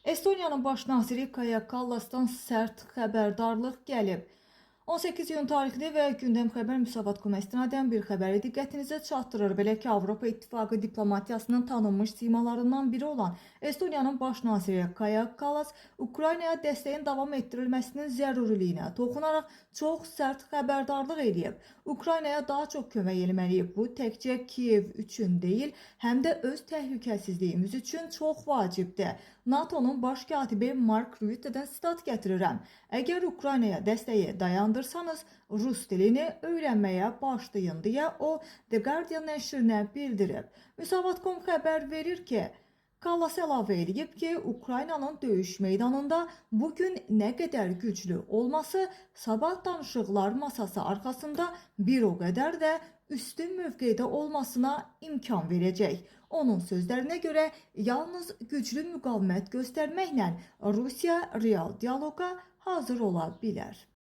Estoniyanın baş naziri Kaja Kallasdan sərt xəbərdarlıq gəlib. 18 iyun tarixli və gündəm xəbər Müsavat.com istinadən bir xəbəri diqqətinizə çatdırır. Belə ki, Avropa İttifaqı diplomatiyasının tanınmış simalarından biri olan Estoniyanın baş naziri Kaja Kallas Ukraynaya dəstəyin davam etdirilməsinin zəruriliyinə toxunaraq çox sərt xəbərdarlıq edib. Ukraynaya daha çox kömək etməliyik. Bu təkcə Kiyev üçün deyil, həm də öz təhlükəsizliyimiz üçün çox vacibdir. NATO'nun baş katibi Mark Rutte'dən sitat gətirirəm. Əgər Ukraynaya dəstəyi dayandırsanız, Rus dilini öyrənməyə başlayın deyə o The Guardian nəşrinə bildirib. Müsavat.com xəbər verir ki, Kallas əlavə edib ki, Ukraynanın döyüş meydanında bugün nə qədər güclü olması sabah danışıqlar masası arxasında bir o qədər də üstün mövqedə olmasına imkan verəcək. Onun sözlərinə görə yalnız güclü müqavimət göstərməklə Rusiya real dialoqa hazır ola bilər.